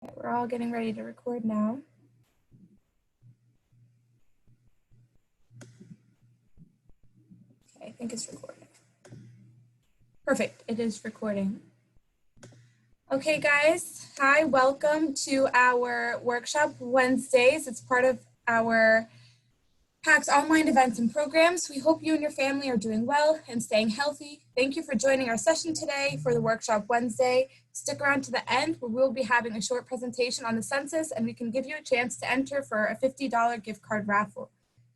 Okay, we're all getting ready to record now. Okay, I think it's recording. Perfect, it is recording. Okay, guys, hi, welcome to our workshop Wednesdays. It's part of our PAC's online events and programs. We hope you and your family are doing well and staying healthy. Thank you for joining our session today for the workshop Wednesday. Stick around to the end where we'll be having a short presentation on the census and we can give you a chance to enter for a $50 gift card raffle.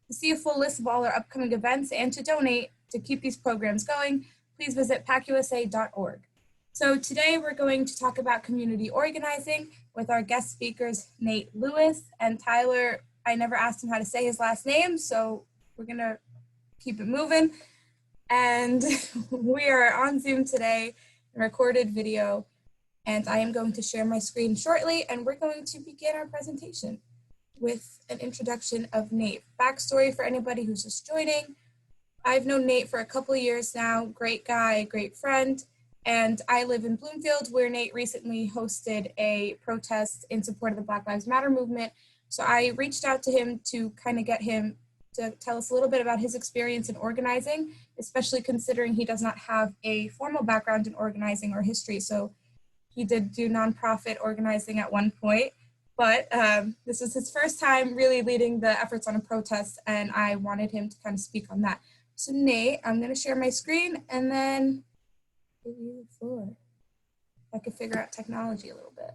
To see a full list of all our upcoming events and to donate to keep these programs going, please visit pacusa.org. So today we're going to talk about community organizing with our guest speakers, Nate Lewis and Tyler. I never asked him how to say his last name, so we're gonna keep it moving. And we are on Zoom today, recorded video, and I am going to share my screen shortly, and we're going to begin our presentation with an introduction of Nate. Backstory for anybody who's just joining. I've known Nate for a couple of years now, great guy, great friend, and I live in Bloomfield where Nate recently hosted a protest in support of the Black Lives Matter movement. So I reached out to him to kind of get him to tell us a little bit about his experience in organizing, especially considering he does not have a formal background in organizing or history. So he did do nonprofit organizing at one point, but this was his first time really leading the efforts on a protest, and I wanted him to kind of speak on that. So Nate, I'm gonna share my screen and then give you the floor. I could figure out technology a little bit.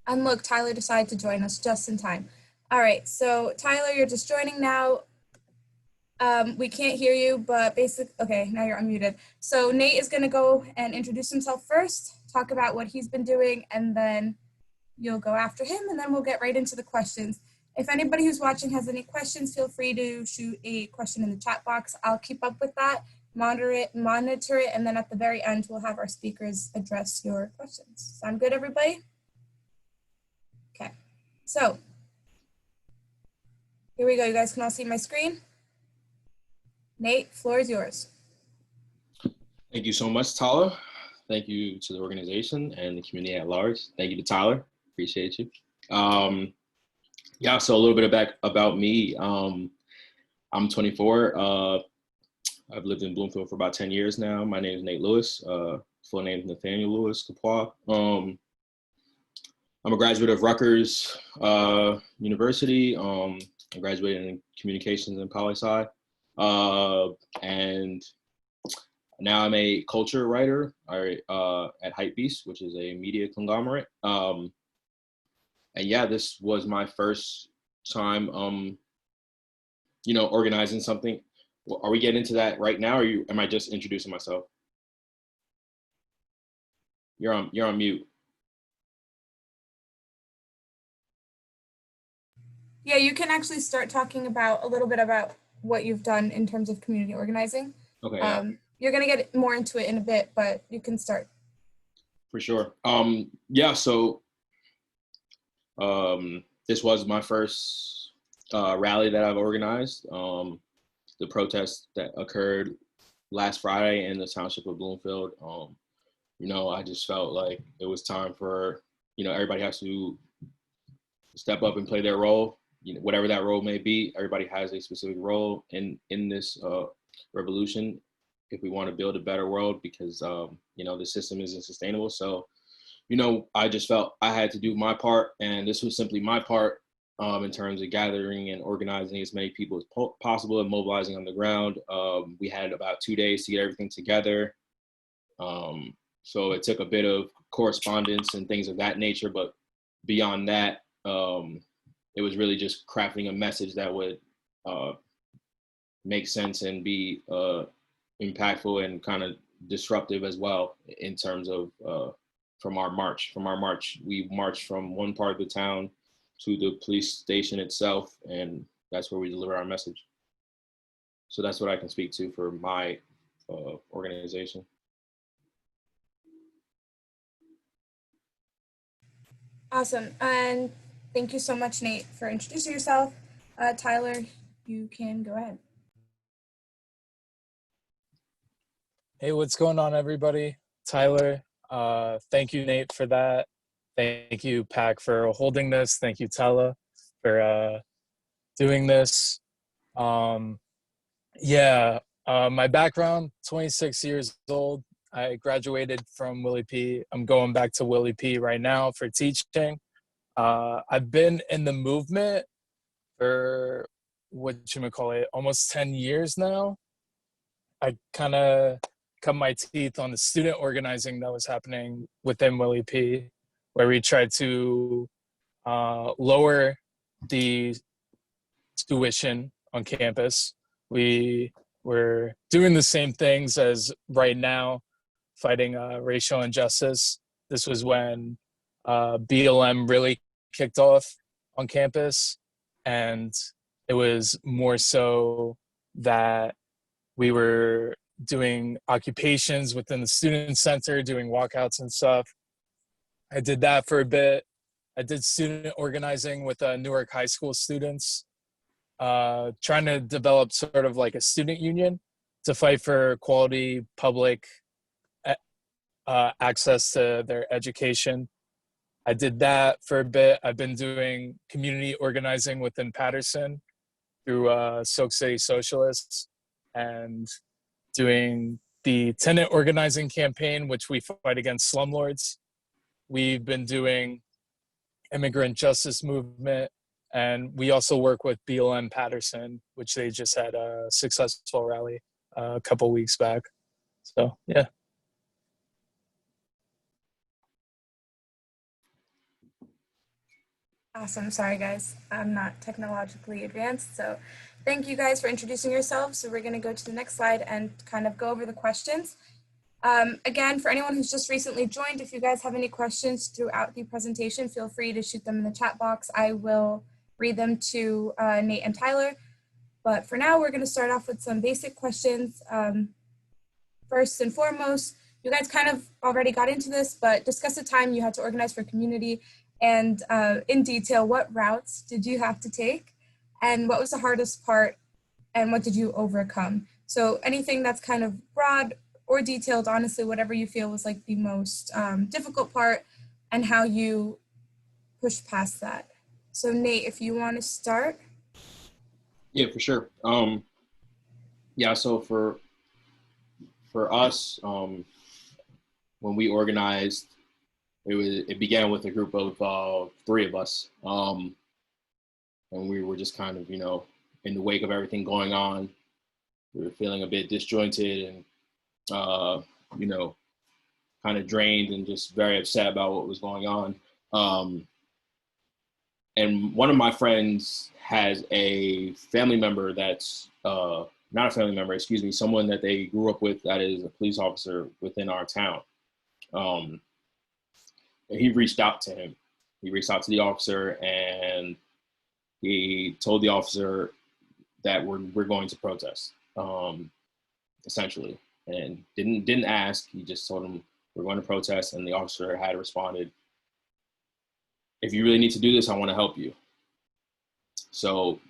And look, Tyler decided to join us just in time. All right, so Tyler, you're just joining now. We can't hear you, but okay, now you're unmuted. So Nate is gonna go and introduce himself first, talk about what he's been doing, and then you'll go after him, and then we'll get right into the questions. If anybody who's watching has any questions, feel free to shoot a question in the chat box. I'll keep up with that, monitor it, and then at the very end, we'll have our speakers address your questions. Sound good, everybody? Okay, so here we go. You guys can all see my screen. Nate, floor is yours. Thank you so much, Tyler. Thank you to the organization and the community at large. Thank you to Tyler. Appreciate you. Yeah, so a little bit about me. I'm 24. I've lived in Bloomfield for about 10 years now. My name is Nate Lewis. Full name is Nathaniel Lewis Kapoor. I'm a graduate of Rutgers University. I graduated in communications and poli-sci. And now I'm a culture writer at Hypebeast, which is a media conglomerate. And yeah, this was my first time, organizing something. Are we getting into that right now, or am I just introducing myself? You're on mute. Yeah, you can actually start talking about a little bit about what you've done in terms of community organizing. Okay. Yeah. You're gonna get more into it in a bit, but you can start. For sure. Yeah, so this was my first rally that I've organized. The protest that occurred last Friday in the township of Bloomfield. I just felt like it was time for, everybody has to step up and play their role. Whatever that role may be, everybody has a specific role in this revolution if we want to build a better world, because the system isn't sustainable. So I just felt I had to do my part, and this was simply my part in terms of gathering and organizing as many people as possible and mobilizing on the ground. We had about 2 days to get everything together. So it took a bit of correspondence and things of that nature, but beyond that, it was really just crafting a message that would make sense and be impactful and kind of disruptive as well in terms of from our march. We marched from one part of the town to the police station itself, and that's where we deliver our message. So that's what I can speak to for my organization. Awesome, and thank you so much, Nate, for introducing yourself. Tyler, you can go ahead. Hey, what's going on, everybody? Tyler. Thank you, Nate, for that. Thank you, Pac, for holding this. Thank you, Tella, for doing this. Um, yeah, my background, 26 years old. I graduated from Willie P. I'm going back to Willie P right now for teaching. I've been in the movement for almost 10 years now. I kind of cut my teeth on the student organizing that was happening within Willie P, where we tried to lower the tuition on campus. We were doing the same things as right now, fighting racial injustice. This was when BLM really kicked off on campus, and it was more so that we were doing occupations within the student center, doing walkouts and stuff. I did that for a bit. I did student organizing with Newark High School students, trying to develop sort of like a student union to fight for quality public access to their education. I did that for a bit. I've been doing community organizing within Patterson through Silk City Socialists and doing the tenant organizing campaign, which we fight against slumlords. We've been doing immigrant justice movement, and we also work with BLM Patterson, which they just had a successful rally a couple weeks back. So, yeah. Awesome. Sorry, guys. I'm not technologically advanced. So thank you guys for introducing yourselves. So we're going to go to the next slide and kind of go over the questions. Again, for anyone who's just recently joined, if you guys have any questions throughout the presentation, feel free to shoot them in the chat box. I will read them to Nate and Tyler. But for now, we're going to start off with some basic questions. First and foremost, you guys kind of already got into this, but discuss the time you had to organize for community and in detail, what routes did you have to take and what was the hardest part and what did you overcome? So anything that's kind of broad or detailed, honestly, whatever you feel was like the most difficult part and how you pushed past that. So Nate, if you want to start. Yeah, for sure. Yeah, so for us, when we organized, it began with a group of three of us, and we were just kind of, in the wake of everything going on, we were feeling a bit disjointed and kind of drained and just very upset about what was going on. And one of my friends has a family member that's not a family member, excuse me, someone that they grew up with that is a police officer within our town. And he reached out to him. He reached out to the officer and he told the officer that we're going to protest, essentially, and didn't ask. He just told him we're going to protest, and the officer had responded, "If you really need to do this, I want to help you." So,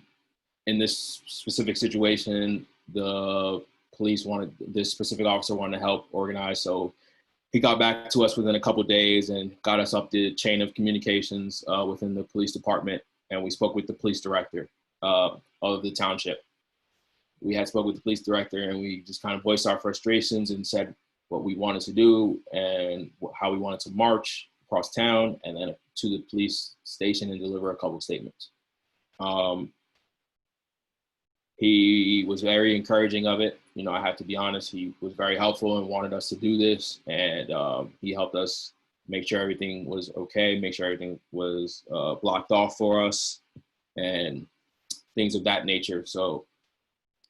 in this specific situation, this specific officer wanted to help organize. So he got back to us within a couple of days and got us up the chain of communications within the police department. And we spoke with the police director of the township. We had spoke with the police director and we just kind of voiced our frustrations and said what we wanted to do and how we wanted to march across town and then to the police station and deliver a couple of statements. He was very encouraging of it. I have to be honest, he was very helpful and wanted us to do this. And he helped us make sure everything was okay, make sure everything was blocked off for us and things of that nature. So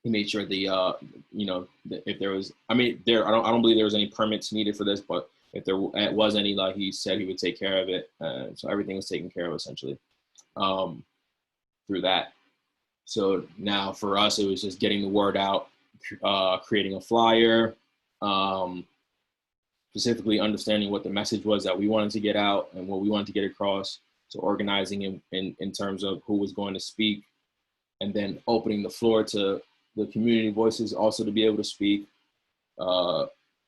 he made sure if there was, I don't believe there was any permits needed for this, but if there was any, like he said, he would take care of it. So everything was taken care of essentially through that. So now for us, it was just getting the word out, creating a flyer, specifically understanding what the message was that we wanted to get out and what we wanted to get across. So organizing in terms of who was going to speak and then opening the floor to the community voices also to be able to speak,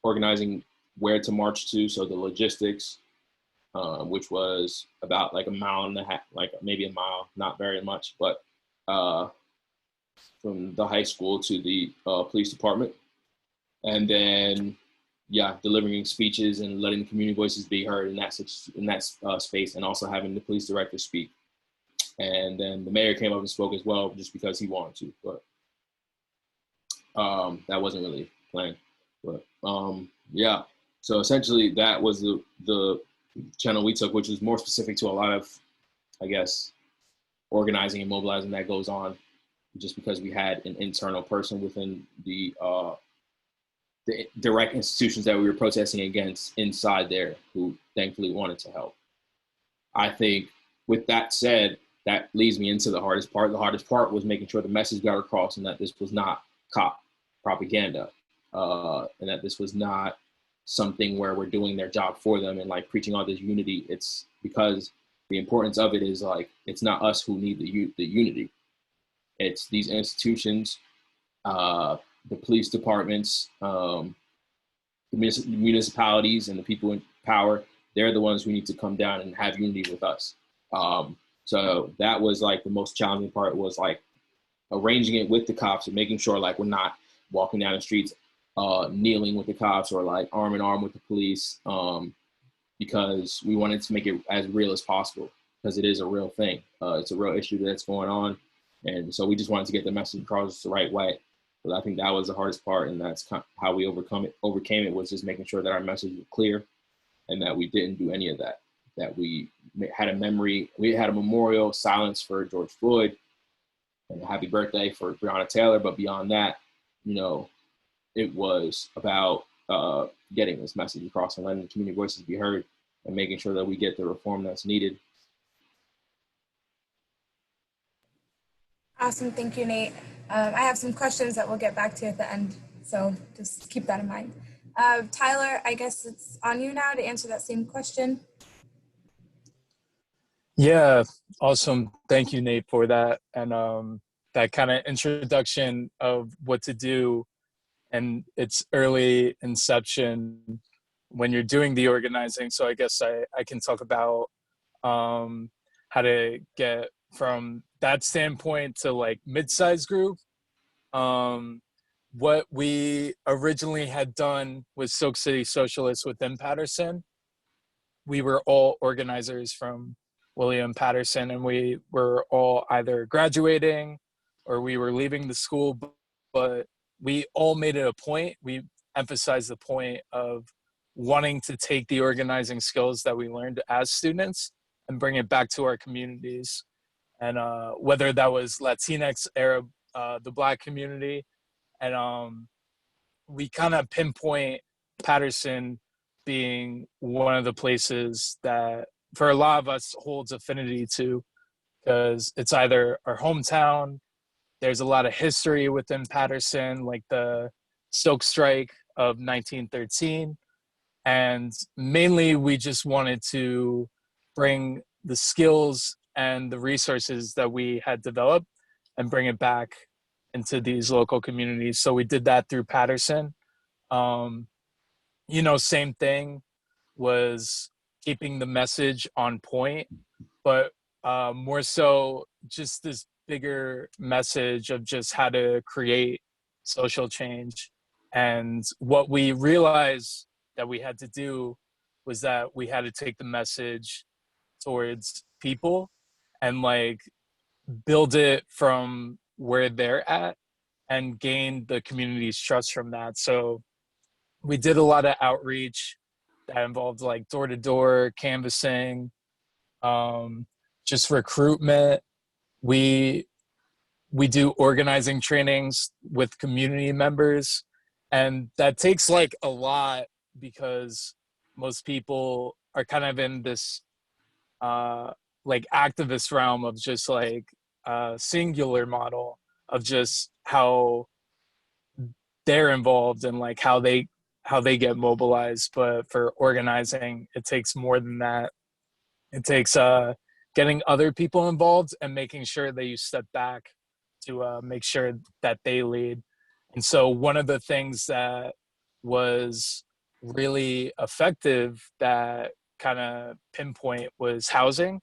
organizing where to march to, so the logistics, which was about like a mile and a half, like maybe a mile, not very much, but from the high school to the police department. And then, yeah, delivering speeches and letting the community voices be heard in that space, and also having the police director speak. And then the mayor came up and spoke as well, just because he wanted to. But that wasn't really planned. But yeah, so essentially that was the channel we took, which was more specific to a lot of, I guess, organizing and mobilizing that goes on, just because we had an internal person within the direct institutions that we were protesting against inside there who thankfully wanted to help. I think with that said, that leads me into the hardest part. The hardest part was making sure the message got across, and that this was not cop propaganda, and that this was not something where we're doing their job for them and like preaching all this unity. It's because the importance of it is like, it's not us who need the unity. It's these institutions, the police departments, the municipalities, and the people in power. They're the ones who need to come down and have unity with us. So that was like the most challenging part, was like arranging it with the cops and making sure like we're not walking down the streets kneeling with the cops or like arm in arm with the police, because we wanted to make it as real as possible, because it is a real thing. It's a real issue that's going on. And so we just wanted to get the message across the right way. But I think that was the hardest part, and that's how we overcame it, was just making sure that our message was clear, and that we didn't do any of that. That we had a memorial silence for George Floyd, and a happy birthday for Breonna Taylor. But beyond that, it was about getting this message across and letting the community voices be heard, and making sure that we get the reform that's needed. Awesome, thank you, Nate. I have some questions that we'll get back to at the end, so just keep that in mind. Tyler, I guess it's on you now to answer that same question. Yeah, awesome. Thank you, Nate, for that. And that kind of introduction of what to do and its early inception when you're doing the organizing. So I guess I can talk about how to get from that standpoint to like mid-sized group. What we originally had done with Silk City Socialists within Patterson, we were all organizers from William Patterson, and we were all either graduating or we were leaving the school, but we all made it a point. We emphasized the point of wanting to take the organizing skills that we learned as students and bring it back to our communities. And whether that was Latinx, Arab, the Black community, and we kind of pinpoint Patterson being one of the places that for a lot of us holds affinity to, because it's either our hometown. There's a lot of history within Patterson, like the Silk Strike of 1913. And mainly we just wanted to bring the skills and the resources that we had developed and bring it back into these local communities. So we did that through Patterson. Same thing, was keeping the message on point, but more so just this bigger message of just how to create social change. And what we realized that we had to do was that we had to take the message towards people and like build it from where they're at and gain the community's trust from that. So we did a lot of outreach that involved like door-to-door canvassing, just recruitment. We do organizing trainings with community members, and that takes like a lot, because most people are kind of in this like activist realm of just like singular model of just how they're involved and like how they get mobilized. But for organizing, it takes more than that. It takes getting other people involved and making sure that you step back to make sure that they lead. And so one of the things that was really effective that kind of pinpoint was housing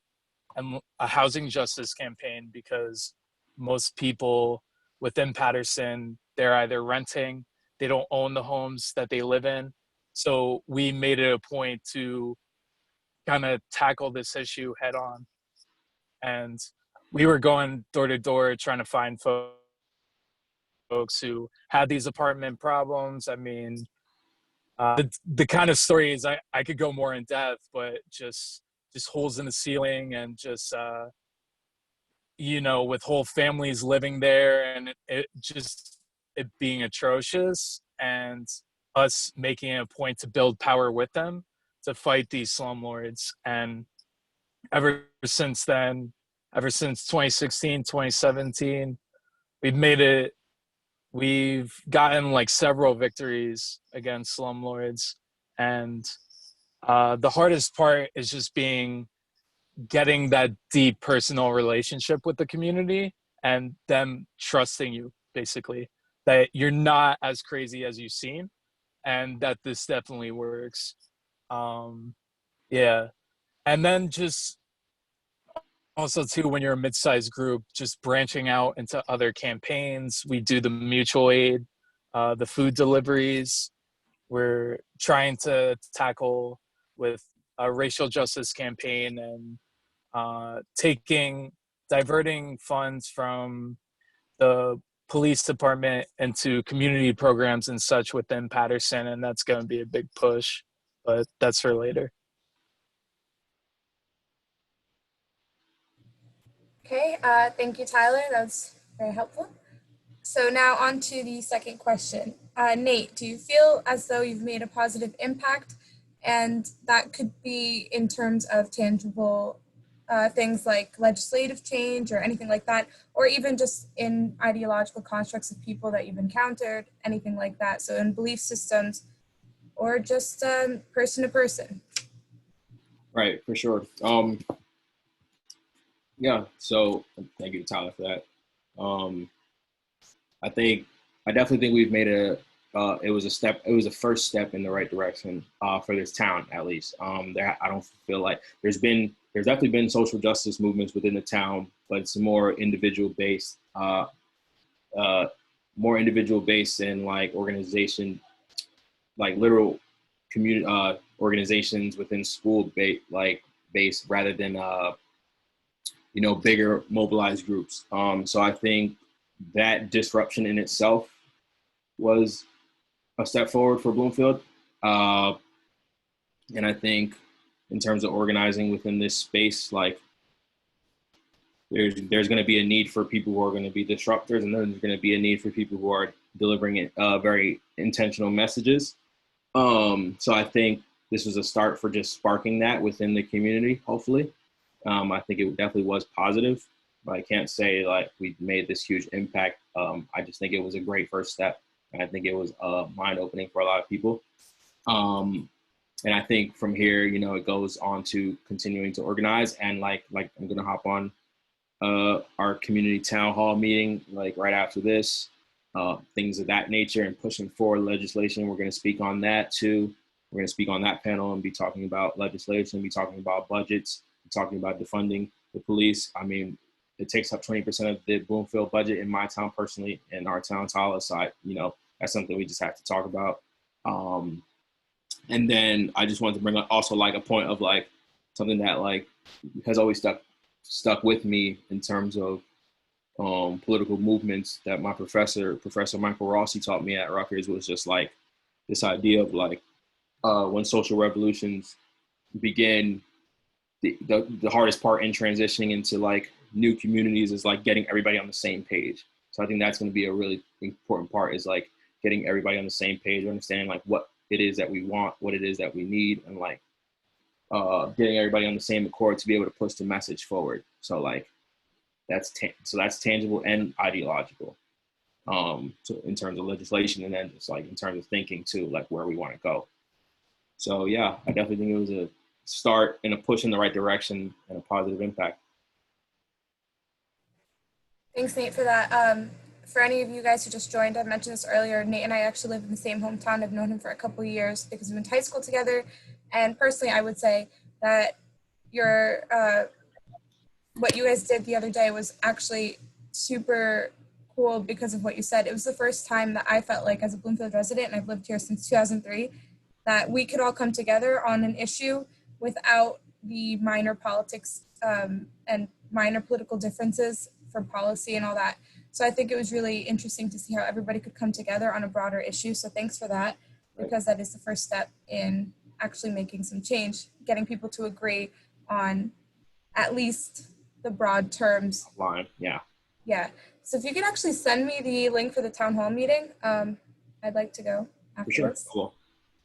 and a housing justice campaign, because most people within Patterson, they're either renting, they don't own the homes that they live in. So we made it a point to kind of tackle this issue head on. And we were going door to door trying to find folks who had these apartment problems. I mean, the kind of stories I could go more in depth, but just holes in the ceiling and just with whole families living there, and it just it being atrocious, and us making a point to build power with them to fight these slumlords. And ever since then, ever since 2016, 2017, we've made it. We've gotten like several victories against slumlords, and the hardest part is just getting that deep personal relationship with the community and them trusting you, basically, that you're not as crazy as you seem and that this definitely works. um yeah. And then just also too, when you're a mid-sized group, just branching out into other campaigns. We do the mutual aid, the food deliveries. We're trying to tackle with a racial justice campaign, and diverting funds from the police department into community programs and such within Patterson, and that's going to be a big push, but that's for later. Okay, thank you, Tyler. That was very helpful. So now on to the second question. Nate, do you feel as though you've made a positive impact, and that could be in terms of tangible things like legislative change or anything like that, or even just in ideological constructs of people that you've encountered, anything like that? So in belief systems or just person to person. Right, for sure. Yeah. So thank you, Tyler, for that. Um, I think I definitely think we've made a. It was a step. It was a first step in the right direction for this town, at least. I don't feel like there's definitely been social justice movements within the town, but it's more individual based. Uh, More individual based in like organization, like literal community organizations within school based rather than bigger mobilized groups. So I think that disruption in itself was a step forward for Bloomfield. Uh, and I think in terms of organizing within this space, like there's going to be a need for people who are going to be disruptors, and then there's going to be a need for people who are delivering it, very intentional messages. So I think this was a start for just sparking that within the community, hopefully. I think it definitely was positive, but I can't say like we made this huge impact. I just think it was a great first step. And I think it was mind opening for a lot of people. And I think from here, it goes on to continuing to organize, and like I'm gonna hop on our community town hall meeting like right after this, things of that nature, and pushing forward legislation. We're going to speak on that too. We're going to speak on that panel and be talking about legislation, be talking about budgets, be talking about defunding the police. I mean, it takes up 20% of the Bloomfield budget in my town personally, and our town Tala side. That's something we just have to talk about. And then I just wanted to bring up also like a point of like something that like has always stuck with me in terms of political movements that my Professor Michael Rossi, taught me at Rutgers, was just like this idea of like when social revolutions begin, the hardest part in transitioning into like new communities is like getting everybody on the same page. So I think that's going to be a really important part, is like getting everybody on the same page, understanding like what it is that we want, what it is that we need, and like getting everybody on the same accord to be able to push the message forward. So like that's tangible and ideological. So in terms of legislation, and then just like in terms of thinking too, like where we want to go. So yeah, I definitely think it was a start and a push in the right direction and a positive impact. Thanks, Nate, for that. for any of you guys who just joined, I mentioned this earlier, Nate and I actually live in the same hometown. I've known him for a couple of years because we went to high school together. And personally, I would say that your what you guys did the other day was actually super cool because of what you said. It was the first time that I felt like, as a Bloomfield resident, and I've lived here since 2003, that we could all come together on an issue without the minor politics and minor political differences for policy and all that. So I think it was really interesting to see how everybody could come together on a broader issue. So thanks for that, because that is the first step in actually making some change, getting people to agree on at least the broad terms. Line, yeah. Yeah. So if you could actually send me the link for the town hall meeting, I'd like to go For sure. afterwards. Cool.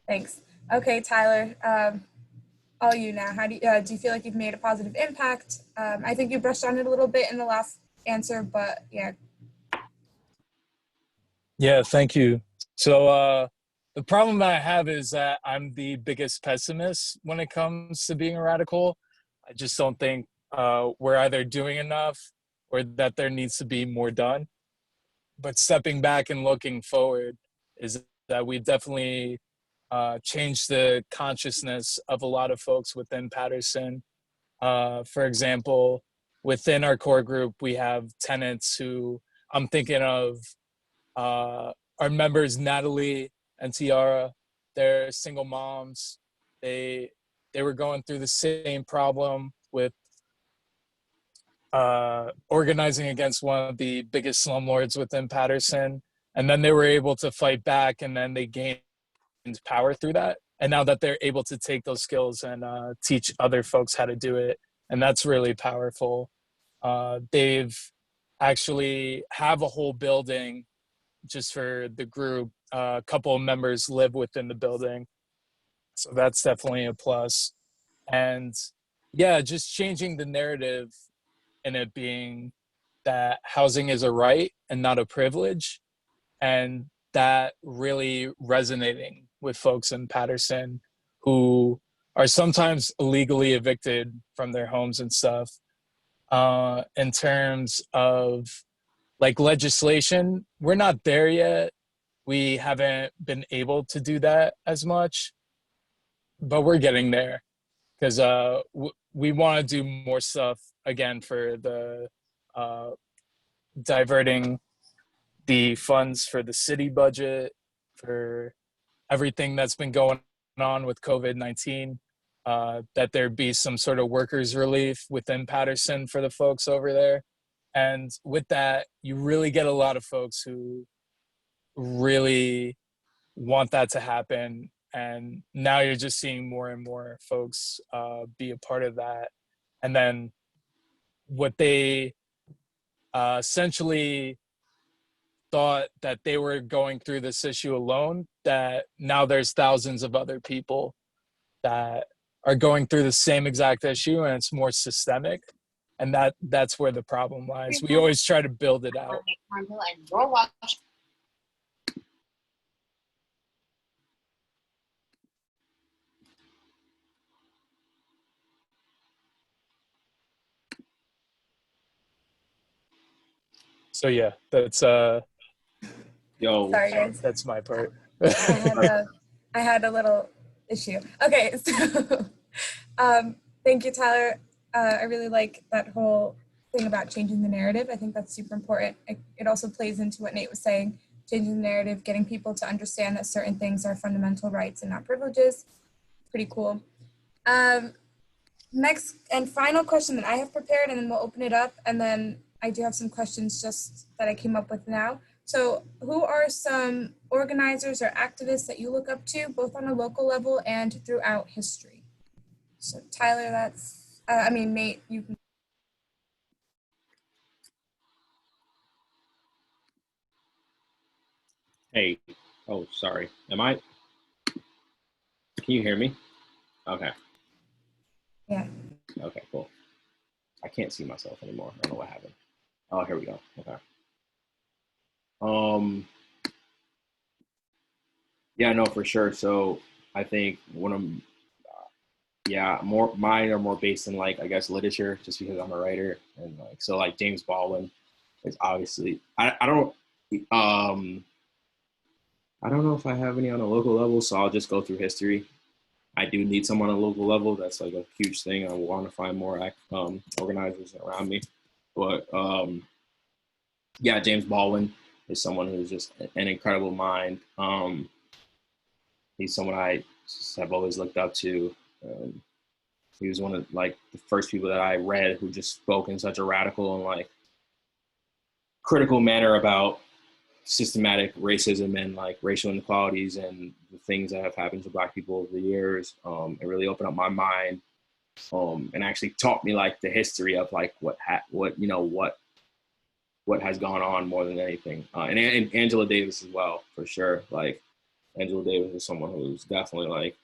Thanks. Okay, Tyler, all you now. How do you feel like you've made a positive impact? I think you brushed on it a little bit in the last answer, but yeah. Yeah, thank you. So the problem I have is that I'm the biggest pessimist when it comes to being a radical. I just don't think we're either doing enough or that there needs to be more done. But stepping back and looking forward is that we definitely changed the consciousness of a lot of folks within Patterson. For example, within our core group, we have tenants who I'm thinking of our members, Natalie and Tiara. They're single moms. They were going through the same problem with organizing against one of the biggest slumlords within Patterson. And then they were able to fight back, and then they gained power through that. And now that they're able to take those skills and teach other folks how to do it. And that's really powerful. They've actually have a whole building just for the group. A couple of members live within the building. So that's definitely a plus. And yeah, just changing the narrative and it being that housing is a right and not a privilege, and that really resonating with folks in Patterson who are sometimes illegally evicted from their homes and stuff. In terms of like legislation, we're not there yet. We haven't been able to do that as much, but we're getting there because we want to do more stuff again for the uh, diverting the funds for the city budget, for everything that's been going on with COVID-19, that there be some sort of workers' relief within Patterson for the folks over there. And with that, you really get a lot of folks who really want that to happen. And now you're just seeing more and more folks be a part of that. And then what they essentially thought that they were going through this issue alone, that now there's thousands of other people that are going through the same exact issue, and it's more systemic. And that's where the problem lies. We always try to build it out. So yeah, that's Yo, Sorry, guys. that's my part. I had a little issue. Okay, so thank you, Tyler. I really like that whole thing about changing the narrative. I think that's super important. It also plays into what Nate was saying, changing the narrative, getting people to understand that certain things are fundamental rights and not privileges. Pretty cool. Next and final question that I have prepared, and then we'll open it up, and then I do have some questions just that I came up with now. So who are some organizers or activists that you look up to, both on a local level and throughout history? So Tyler, that's, Nate, you can. hey. Oh, sorry. Can you hear me? Okay. Yeah. Okay, cool. I can't see myself anymore. I don't know what happened. Oh, here we go. Okay. Yeah, no, for sure. So I think one of more mine are more based in like I guess literature, just because I'm a writer, and like so like James Baldwin is obviously I don't I don't know if I have any on a local level, so I'll just go through history. I do need someone on a local level. That's like a huge thing. I want to find more organizers around me. But yeah, James Baldwin is someone who's just an incredible mind. He's someone I have always looked up to. Um, he was one of like the first people that I read who just spoke in such a radical and like critical manner about systematic racism and like racial inequalities and the things that have happened to Black people over the years. It really opened up my mind, and actually taught me like the history of like what has gone on more than anything. And Angela Davis as well, for sure. Like Angela Davis is someone who's definitely like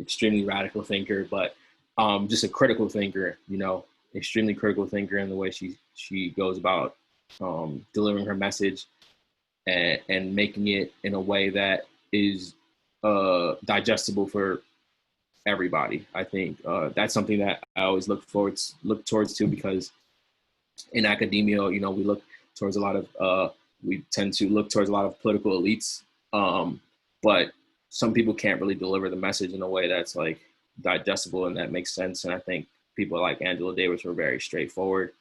extremely radical thinker, but just a critical thinker. Extremely critical thinker in the way she goes about delivering her message and making it in a way that is digestible for everybody. I think that's something that I always look towards too, because in academia, we look towards a lot of we tend to look towards a lot of political elites, but some people can't really deliver the message in a way that's like digestible and that makes sense. And I think people like Angela Davis were very straightforward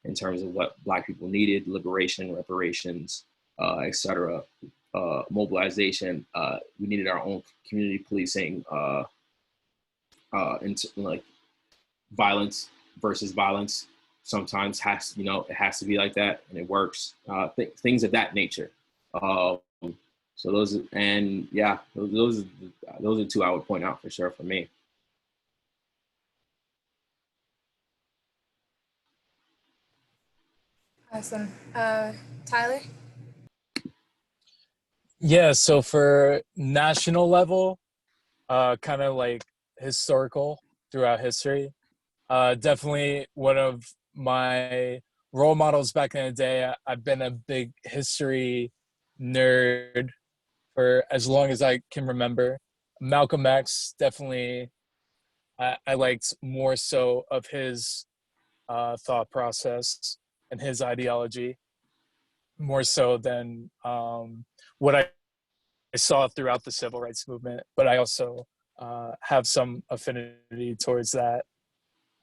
in terms of what Black people needed: liberation, reparations, etc., mobilization. We needed our own community policing, and like violence versus violence. Sometimes it has to be like that, and it works. Things of that nature. Um, so those, and yeah, those are two I would point out for sure for me. Awesome. Tyler? Yeah, so for national level, kind of like historical throughout history, definitely one of my role models back in the day. I've been a big history nerd for as long as I can remember. Malcolm X, definitely, I liked more so of his thought process and his ideology, more so than what I saw throughout the civil rights movement. But I also have some affinity towards that.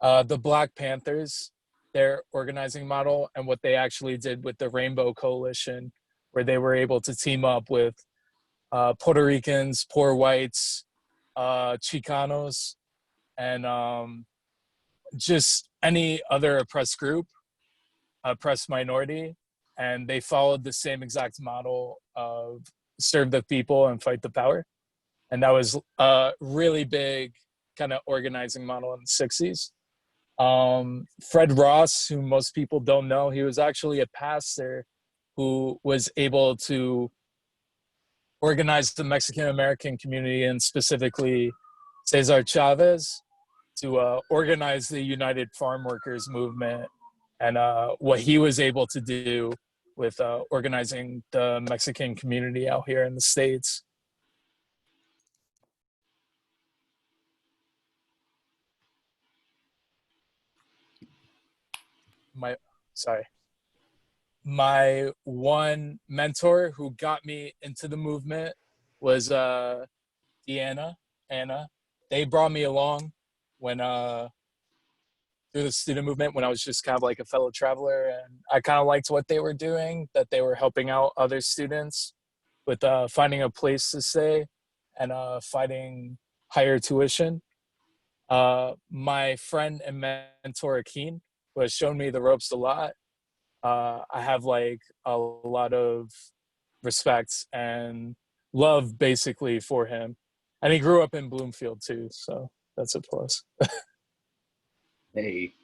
The Black Panthers, their organizing model, and what they actually did with the Rainbow Coalition, where they were able to team up with Puerto Ricans, poor whites, Chicanos, and just any other oppressed group, oppressed minority. And they followed the same exact model of serve the people and fight the power. And that was a really big kind of organizing model in the 60s. Fred Ross, who most people don't know, he was actually a pastor who was able to organize the Mexican American community and specifically Cesar Chavez to organize the United Farm Workers movement, and what he was able to do with organizing the Mexican community out here in the States. My sorry. My one mentor who got me into the movement was Deanna, Anna. They brought me along when through the student movement when I was just kind of like a fellow traveler, and I kind of liked what they were doing, that they were helping out other students with finding a place to stay and fighting higher tuition. My friend and mentor Akeen, who has shown me the ropes a lot, I have like a lot of respect and love basically for him. And he grew up in Bloomfield too, so that's a plus. Hey,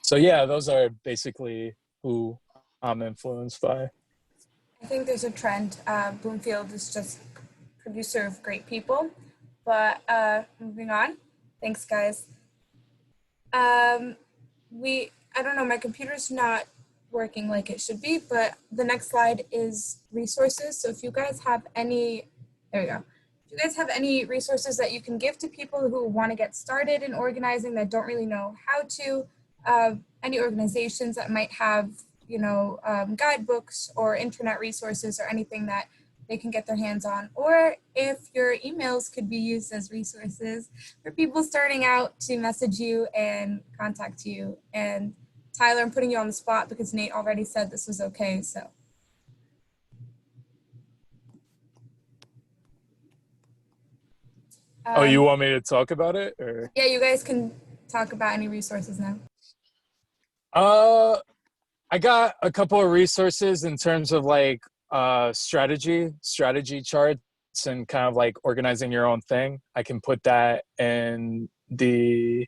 So yeah, those are basically who I'm influenced by. I think there's a trend. Bloomfield is just producer of great people. But moving on. Thanks, guys. Um, I don't know, my computer's not working like it should be, but the next slide is resources. So if you guys have any, there we go. If you guys have any resources that you can give to people who want to get started in organizing that don't really know how to, any organizations that might have guidebooks or internet resources or anything that they can get their hands on, or if your emails could be used as resources for people starting out to message you and contact you. And Tyler, I'm putting you on the spot because Nate already said this was okay, so. Oh, you want me to talk about it, or? Yeah, you guys can talk about any resources now. I got a couple of resources in terms of like strategy charts, and kind of like organizing your own thing. I can put that in the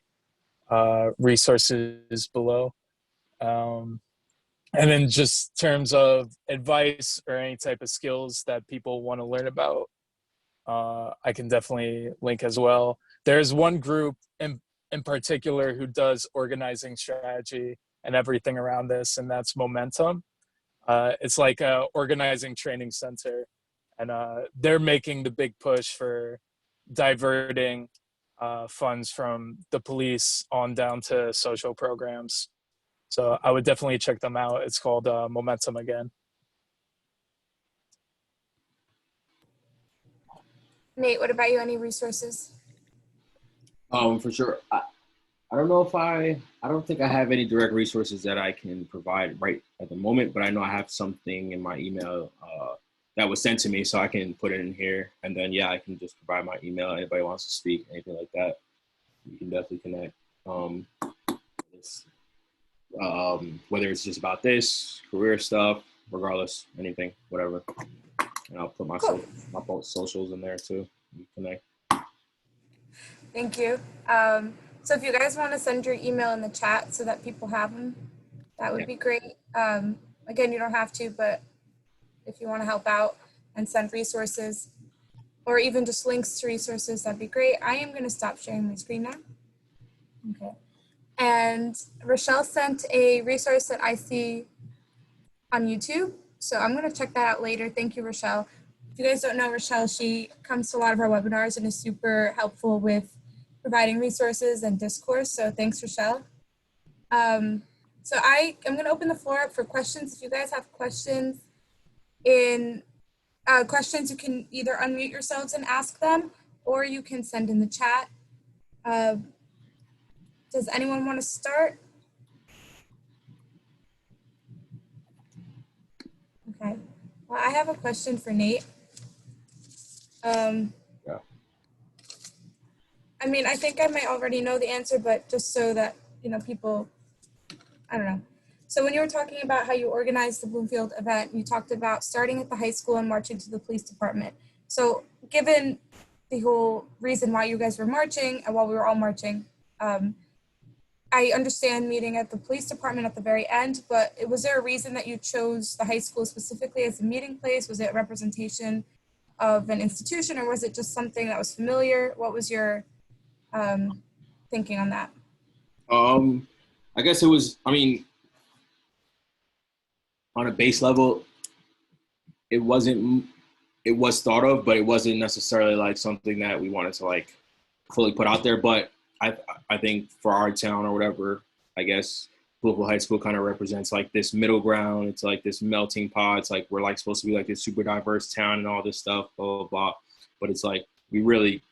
resources below. And then just terms of advice or any type of skills that people want to learn about, I can definitely link as well. There's one group in particular who does organizing strategy and everything around this, and that's Momentum. It's like a organizing training center, and they're making the big push for diverting funds from the police on down to social programs. So I would definitely check them out. It's called Momentum again. Nate, what about you? Any resources? For sure. I don't know if I don't think I have any direct resources that I can provide right at the moment, but I know I have something in my email that was sent to me, so I can put it in here. And then, yeah, I can just provide my email. Anybody wants to speak, anything like that, you can definitely connect. It's, whether it's just about this, career stuff, regardless, anything, whatever. And I'll put my, Cool. my socials in there too. You connect. Thank you. So if you guys want to send your email in the chat so that people have them, that would be great. Again, you don't have to, but if you want to help out and send resources or even just links to resources, that'd be great. I am going to stop sharing my screen now. Okay. And Rochelle sent a resource that I see on YouTube. So I'm going to check that out later. Thank you, Rochelle. If you guys don't know Rochelle, she comes to a lot of our webinars and is super helpful with providing resources and discourse. So thanks, Rochelle. So I am going to open the floor up for questions. If you guys have questions, you can either unmute yourselves and ask them, or you can send in the chat. Does anyone want to start? Okay. Well, I have a question for Nate. Yeah. I mean, I think I might already know the answer, but just so that, people, I don't know. So when you were talking about how you organized the Bloomfield event, you talked about starting at the high school and marching to the police department. So given the whole reason why you guys were marching and while we were all marching, I understand meeting at the police department at the very end, but was there a reason that you chose the high school specifically as a meeting place? Was it a representation of an institution, or was it just something that was familiar? What was your thinking on that? I guess it was, I mean, on a base level, it wasn't, it was thought of, but it wasn't necessarily like something that we wanted to like fully put out there. But I think for our town or whatever, I guess Bloomfield High School kind of represents like this middle ground. It's like this melting pot. It's like we're like supposed to be like this super diverse town and all this stuff, blah, blah, blah. But it's like we really,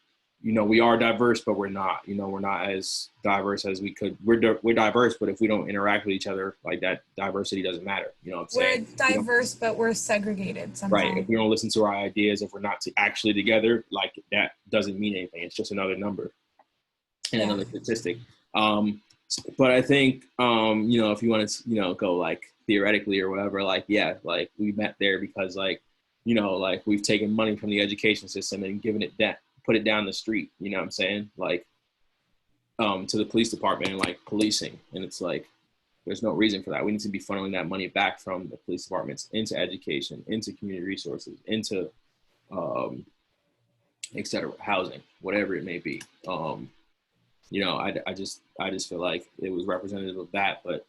we are diverse, but we're not. We're not as diverse as we could. We're diverse, but if we don't interact with each other, like that diversity doesn't matter. You know what I'm saying? We're diverse, but we're segregated sometimes. Right. If we don't listen to our ideas, if we're not actually together, like that doesn't mean anything. It's just another number and another statistic. But I think, if you want to, go like theoretically or whatever, like, yeah, like we met there because like, like we've taken money from the education system and given it that, put it down the street, you know what I'm saying? Like, to the police department and like policing. And it's like, there's no reason for that. We need to be funneling that money back from the police departments into education, into community resources, into, et cetera, housing, whatever it may be. I just feel like it was representative of that, but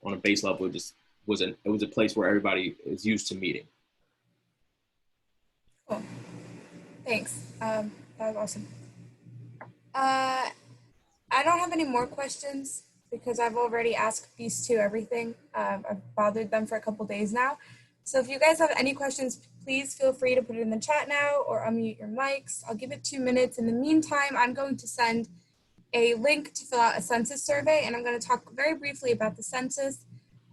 on a base level, it was a place where everybody is used to meeting. Cool. Thanks. That was awesome. I don't have any more questions. because I've already asked these two everything. I've bothered them for a couple days now. So if you guys have any questions, please feel free to put it in the chat now or unmute your mics. I'll give it 2 minutes. In the meantime, I'm going to send a link to fill out a census survey, and I'm going to talk very briefly about the census.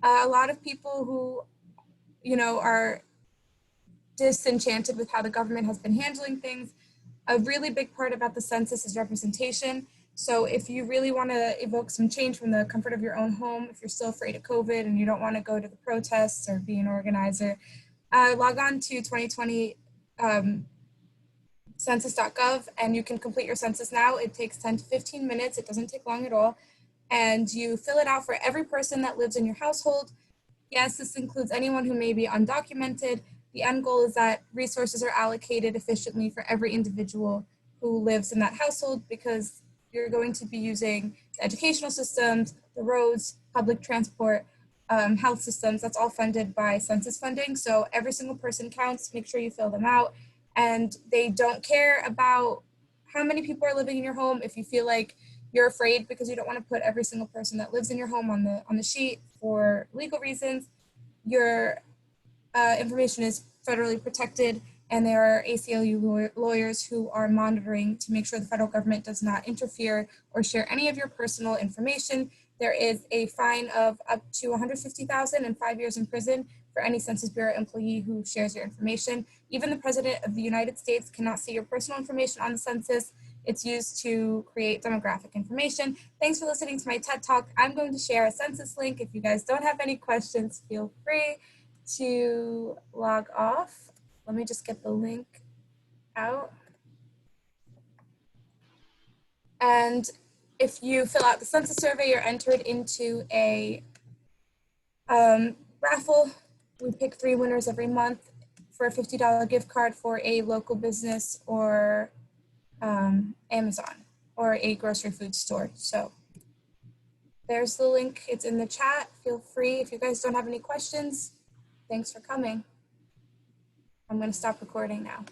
A lot of people who, are disenchanted with how the government has been handling things. A really big part about the census is representation. So if you really want to evoke some change from the comfort of your own home, if you're still afraid of COVID and you don't want to go to the protests or be an organizer, log on to 2020 census.gov and you can complete your census now. It takes 10 to 15 minutes. It doesn't take long at all. And you fill it out for every person that lives in your household. Yes, this includes anyone who may be undocumented. The end goal is that resources are allocated efficiently for every individual who lives in that household, because you're going to be using the educational systems, the roads, public transport, health systems. That's all funded by census funding. So every single person counts. Make sure you fill them out. And they don't care about how many people are living in your home. If you feel like you're afraid because you don't want to put every single person that lives in your home on the sheet for legal reasons, your information is federally protected, and there are ACLU lawyers who are monitoring to make sure the federal government does not interfere or share any of your personal information. There is a fine of up to $150,000 and 5 years in prison for any Census Bureau employee who shares your information. Even the President of the United States cannot see your personal information on the census. It's used to create demographic information. Thanks for listening to my TED Talk. I'm going to share a census link. If you guys don't have any questions, feel free to log off. Let me just get the link out. And if you fill out the census survey, you're entered into a raffle. We pick 3 winners every month for a $50 gift card for a local business or Amazon or a grocery food store. So there's the link. It's in the chat. Feel free. If you guys don't have any questions, thanks for coming. I'm going to stop recording now.